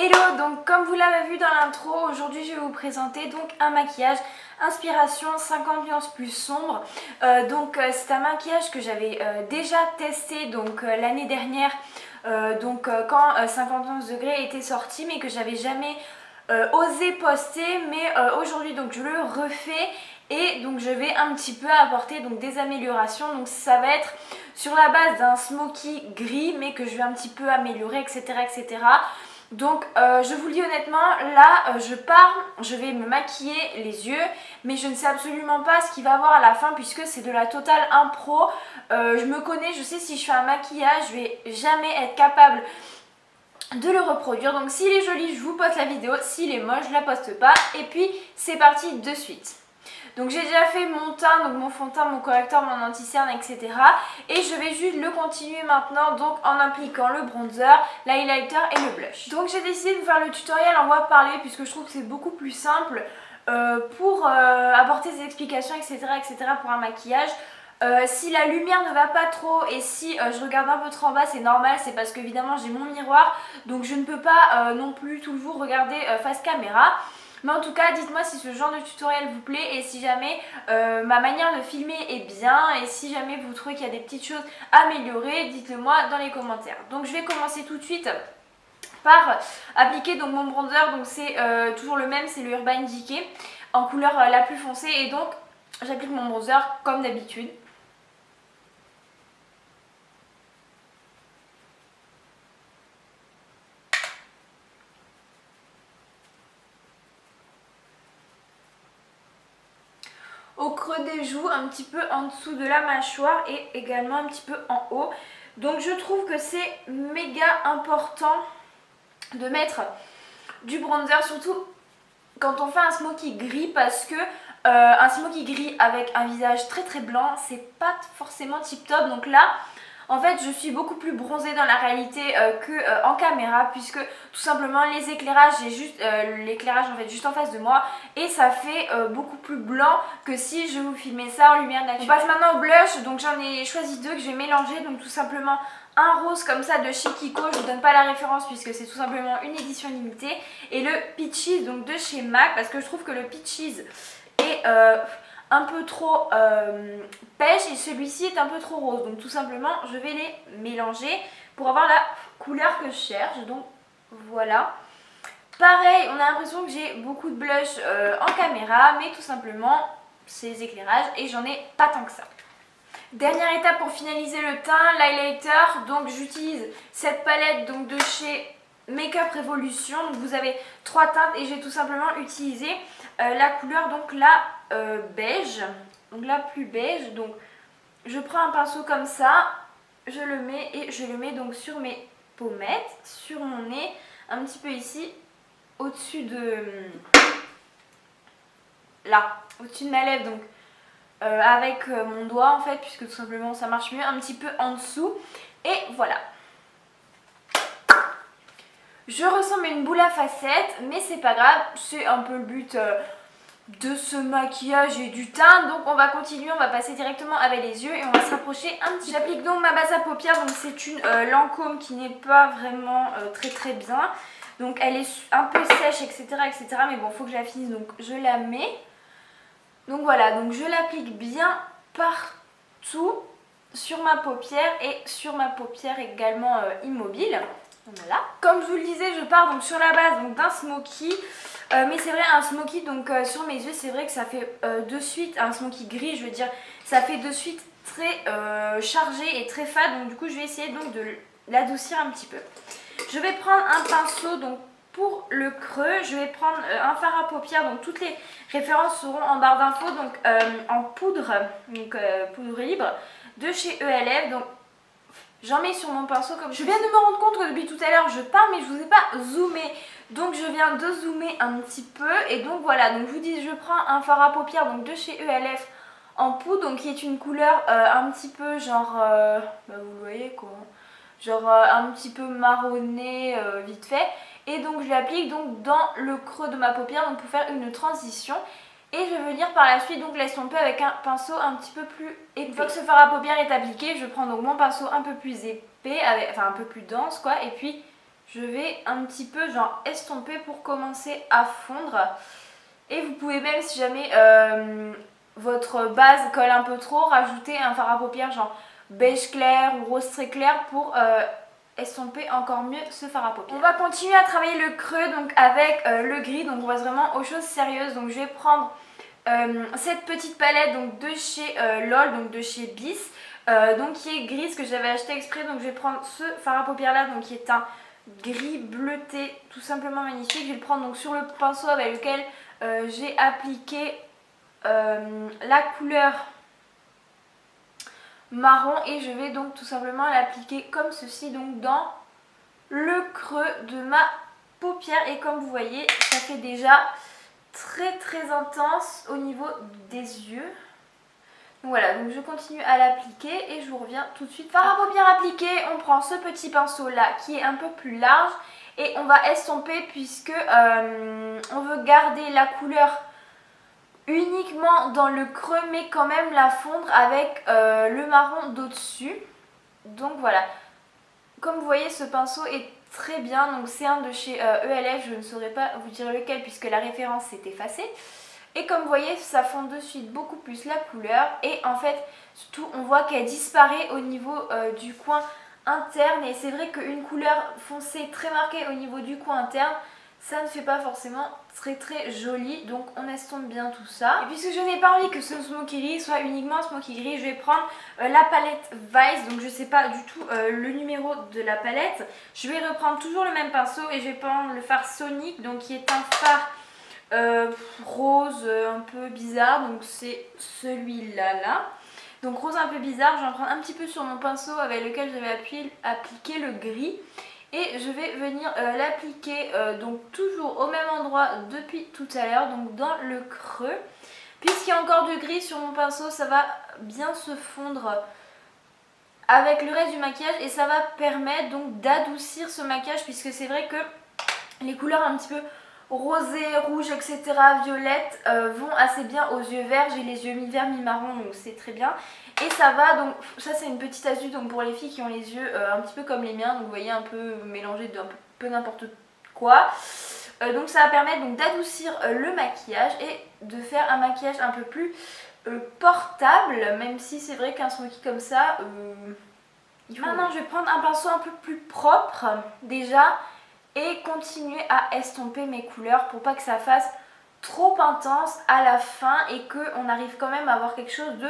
Hello, donc comme vous l'avez vu dans l'intro, aujourd'hui je vais vous présenter donc un maquillage inspiration 50 nuances plus sombre. C'est un maquillage que j'avais déjà testé donc l'année dernière, quand 50 nuances degrés était sorti, mais que j'avais jamais osé poster. Mais aujourd'hui donc je le refais. Et donc je vais un petit peu apporter donc des améliorations. Donc ça va être sur la base d'un smoky gris, mais que je vais un petit peu améliorer, etc. etc. Donc je vous le dis honnêtement, là je vais me maquiller les yeux, mais je ne sais absolument pas ce qu'il va y avoir à la fin puisque c'est de la totale impro. Je me connais, je sais si je fais un maquillage, je vais jamais être capable de le reproduire. Donc s'il est joli, je vous poste la vidéo, s'il est moche, je la poste pas. Et puis c'est parti de suite. Donc j'ai déjà fait mon teint, donc mon fond de teint, mon correcteur, mon anti-cerne, etc. Et je vais juste le continuer maintenant donc en appliquant le bronzer, l'highlighter et le blush. Donc j'ai décidé de vous faire le tutoriel en voix parlée puisque je trouve que c'est beaucoup plus simple pour apporter des explications, etc. etc. pour un maquillage. Si la lumière ne va pas trop et si je regarde un peu trop en bas, c'est normal, c'est parce qu'évidemment j'ai mon miroir, donc je ne peux pas non plus toujours regarder face caméra. Mais en tout cas, dites-moi si ce genre de tutoriel vous plaît et si jamais ma manière de filmer est bien et si jamais vous trouvez qu'il y a des petites choses à améliorer, dites-le moi dans les commentaires. Donc je vais commencer tout de suite par appliquer donc mon bronzer. Donc c'est toujours le même, c'est le Urban Decay en couleur la plus foncée. Et donc j'applique mon bronzer comme d'habitude. Au creux des joues, un petit peu en dessous de la mâchoire et également un petit peu en haut. Donc je trouve que c'est méga important de mettre du bronzer, surtout quand on fait un smoky gris, parce que un smoky gris avec un visage très très blanc, c'est pas forcément tip top. Donc là, en fait, je suis beaucoup plus bronzée dans la réalité qu'en caméra, puisque tout simplement les éclairages, j'ai juste l'éclairage en fait juste en face de moi et ça fait beaucoup plus blanc que si je vous filmais ça en lumière naturelle. On passe maintenant au blush, donc j'en ai choisi deux que je vais mélanger, donc tout simplement un rose comme ça de chez Kiko, je vous donne pas la référence puisque c'est tout simplement une édition limitée, et le Peaches donc de chez MAC, parce que je trouve que le Peaches est un peu trop pêche et celui-ci est un peu trop rose. Donc tout simplement je vais les mélanger pour avoir la couleur que je cherche. Donc voilà. Pareil, on a l'impression que j'ai beaucoup de blush en caméra, mais tout simplement c'est les éclairages et j'en ai pas tant que ça. Dernière étape pour finaliser le teint, l'highlighter. Donc j'utilise cette palette donc de chez Makeup Revolution. Donc vous avez trois teintes et j'ai tout simplement utilisé la couleur donc la beige, donc la plus beige. Donc je prends un pinceau comme ça, je le mets et je le mets donc sur mes pommettes, sur mon nez, un petit peu ici, au-dessus de là, au-dessus de ma lèvre, donc avec mon doigt en fait, puisque tout simplement ça marche mieux, un petit peu en dessous. Et voilà. Je ressemble à une boule à facettes, mais c'est pas grave, c'est un peu le but de ce maquillage et du teint. Donc on va continuer, on va passer directement avec les yeux et on va se rapprocher un petit peu. J'applique donc ma base à paupières, donc c'est une Lancôme qui n'est pas vraiment très très bien. Donc elle est un peu sèche, etc. etc. mais bon, faut que je la finisse, donc je la mets. Donc voilà, donc je l'applique bien partout sur ma paupière et sur ma paupière également immobile. Voilà. Comme je vous le disais, je pars donc sur la base d'un smoky. Mais c'est vrai, un smoky donc sur mes yeux, c'est vrai que ça fait de suite, un smoky gris je veux dire, ça fait de suite très chargé et très fade. Donc du coup je vais essayer donc de l'adoucir un petit peu. Je vais prendre un pinceau donc pour le creux, je vais prendre un fard à paupières, donc toutes les références seront en barre d'infos, donc en poudre, donc poudre libre de chez ELF. Donc j'en mets sur mon pinceau. Comme je viens de me rendre compte que depuis tout à l'heure je parle mais je vous ai pas zoomé, donc je viens de zoomer un petit peu. Et donc voilà, donc je vous dis, je prends un fard à paupières donc de chez ELF en poudre, donc qui est une couleur un petit peu genre vous voyez quoi, genre un petit peu marronné vite fait. Et donc je l'applique donc dans le creux de ma paupière, donc pour faire une transition. Et je vais venir par la suite donc l'estomper avec un pinceau un petit peu plus épais. Une fois que ce fard à paupières est appliqué, je prends donc mon pinceau un peu plus épais, enfin un peu plus dense quoi, et puis je vais un petit peu genre estomper pour commencer à fondre. Et vous pouvez même, si jamais votre base colle un peu trop, rajouter un fard à paupières genre beige clair ou rose très clair pour estomper encore mieux ce fard à paupières. On va continuer à travailler le creux donc avec le gris, donc on va vraiment aux choses sérieuses. Donc je vais prendre cette petite palette donc de chez LOL, donc de chez Bis, donc qui est grise, que j'avais acheté exprès. Donc je vais prendre ce fard à paupières là, donc qui est un gris bleuté tout simplement magnifique. Je vais le prendre donc sur le pinceau avec lequel j'ai appliqué la couleur marron, et je vais donc tout simplement l'appliquer comme ceci donc dans le creux de ma paupière. Et comme vous voyez, ça fait déjà très intense au niveau des yeux. Donc voilà, donc je continue à l'appliquer et je vous reviens tout de suite. Fard à paupières appliqué, on prend ce petit pinceau là qui est un peu plus large et on va estomper puisque on veut garder la couleur uniquement dans le creux mais quand même la fondre avec le marron d'au-dessus. Donc voilà, comme vous voyez, ce pinceau est très bien, donc c'est un de chez ELF, je ne saurais pas vous dire lequel puisque la référence s'est effacée. Et comme vous voyez, ça fond de suite beaucoup plus la couleur et en fait, surtout on voit qu'elle disparaît au niveau du coin interne. Et c'est vrai qu'une couleur foncée très marquée au niveau du coin interne, ça ne fait pas forcément très joli, donc on estompe bien tout ça. Et puisque je n'ai pas envie que ce smoky gris soit uniquement un smoky gris, je vais prendre la palette Vice, donc je ne sais pas du tout le numéro de la palette. Je vais reprendre toujours le même pinceau et je vais prendre le fard Sonic, donc qui est un fard rose un peu bizarre, donc c'est celui-là là. Donc rose un peu bizarre, je vais en prendre un petit peu sur mon pinceau avec lequel j'avais appliqué le gris. Et je vais venir l'appliquer donc toujours au même endroit depuis tout à l'heure, donc dans le creux. Puisqu'il y a encore du gris sur mon pinceau, ça va bien se fondre avec le reste du maquillage et ça va permettre donc d'adoucir ce maquillage, puisque c'est vrai que les couleurs un petit peu rosé, rouge, etc., violette vont assez bien aux yeux verts. J'ai les yeux mi-vert, mi-marron, donc c'est très bien. Et ça va, donc ça c'est une petite astuce donc pour les filles qui ont les yeux un petit peu comme les miens, donc vous voyez un peu mélangé de un peu n'importe quoi. Donc ça va permettre donc d'adoucir le maquillage et de faire un maquillage un peu plus portable, même si c'est vrai qu'un smoky comme ça, il faut... Maintenant je vais prendre un pinceau un peu plus propre déjà et continuer à estomper mes couleurs pour pas que ça fasse trop intense à la fin et qu'on arrive quand même à avoir quelque chose de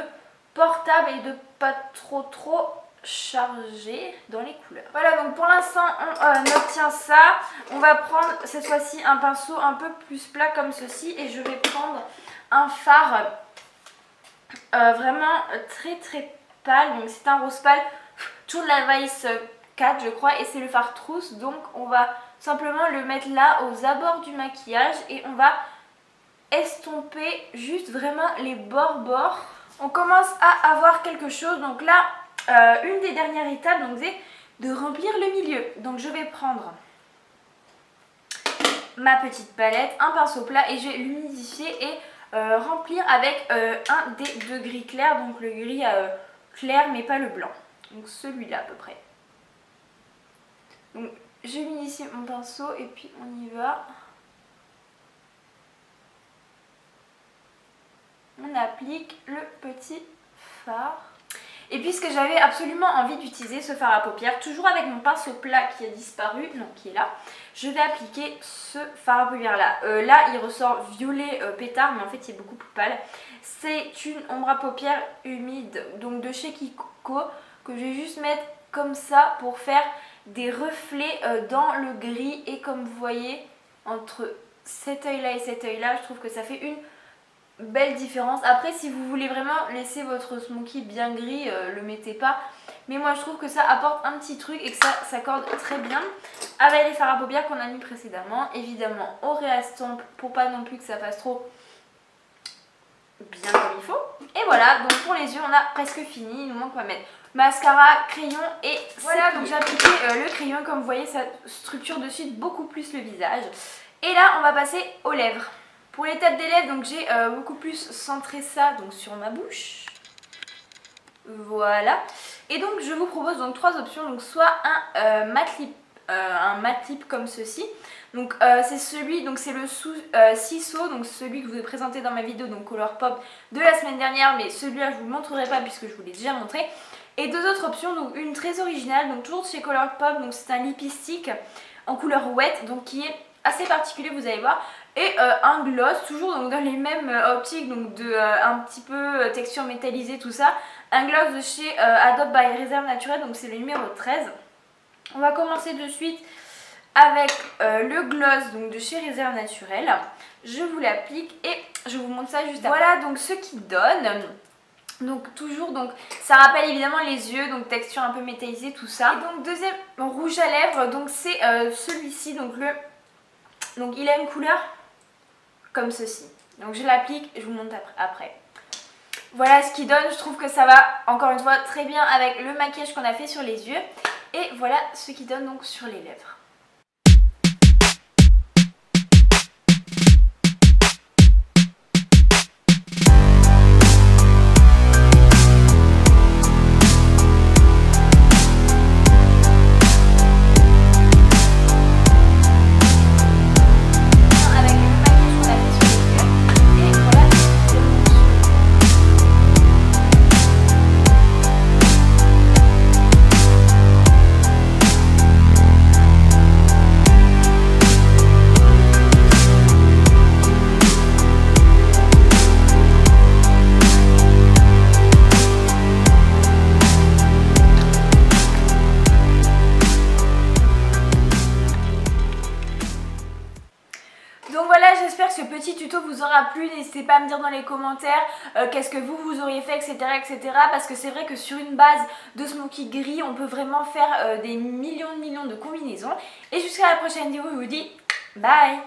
portable et de pas trop chargé dans les couleurs. Voilà, donc pour l'instant on obtient ça. On va prendre cette fois-ci un pinceau un peu plus plat comme ceci et je vais prendre un fard vraiment très pâle. Donc c'est un rose pâle, toujours de la Vice 4 je crois, et c'est le fard trousse. Donc on va simplement le mettre là aux abords du maquillage et on va estomper juste vraiment les bords. On commence à avoir quelque chose, donc là une des dernières étapes donc c'est de remplir le milieu. Donc je vais prendre ma petite palette, un pinceau plat et je vais l'humidifier et remplir avec un des deux gris clairs, donc le gris clair mais pas le blanc, donc celui-là à peu près. Donc j'humidifie mon pinceau et puis on y va. On applique le petit fard. Et puisque j'avais absolument envie d'utiliser ce fard à paupières, toujours avec mon pinceau plat qui a disparu, non qui est là, je vais appliquer ce fard à paupières là. Là il ressort violet pétard, mais en fait il est beaucoup plus pâle. C'est une ombre à paupières humide, donc de chez Kiko, que je vais juste mettre comme ça pour faire des reflets dans le gris. Et comme vous voyez, entre cet œil là et cet œil là, je trouve que ça fait une belle différence. Après si vous voulez vraiment laisser votre smoky bien gris, le mettez pas, mais moi je trouve que ça apporte un petit truc et que ça s'accorde très bien avec les fards à paupières qu'on a mis précédemment. Évidemment on réestompe pour pas non plus que ça fasse trop bien comme il faut. Et voilà, donc pour les yeux on a presque fini. Il nous manque à mettre mascara, crayon et voilà. Donc j'ai appliqué le crayon, comme vous voyez ça structure de suite beaucoup plus le visage. Et là on va passer aux lèvres. Pour l'étape des lèvres, donc j'ai beaucoup plus centré ça donc sur ma bouche. Voilà. Et donc je vous propose donc trois options. Donc soit un matte lip un mat lip comme ceci. Donc c'est celui, donc c'est le Ciso, donc celui que je vous ai présenté dans ma vidéo donc Colourpop de la semaine dernière, mais celui-là je vous le montrerai pas puisque je vous l'ai déjà montré. Et deux autres options, donc une très originale, donc toujours de chez Colourpop, donc c'est un lipstick en couleur wet, donc qui est assez particulier, vous allez voir. Et un gloss, toujours donc dans les mêmes optiques, donc de un petit peu texture métallisée, tout ça. Un gloss de chez Adobe by Réserve Naturelle, donc c'est le numéro 13. On va commencer de suite avec le gloss donc de chez Réserve Naturelle. Je vous l'applique et je vous montre ça juste après. Voilà donc ce qui donne. Donc toujours, donc ça rappelle évidemment les yeux, donc texture un peu métallisée, tout ça. Et donc deuxième rouge à lèvres, donc c'est celui-ci, donc il a une couleur comme ceci. Donc je l'applique et je vous montre après. Voilà ce qui donne, je trouve que ça va encore une fois très bien avec le maquillage qu'on a fait sur les yeux. Et voilà ce qui donne donc sur les lèvres. Donc voilà, j'espère que ce petit tuto vous aura plu. N'hésitez pas à me dire dans les commentaires qu'est-ce que vous auriez fait, etc. Parce que c'est vrai que sur une base de smoky gris, on peut vraiment faire des millions de combinaisons. Et jusqu'à la prochaine vidéo, je vous dis bye!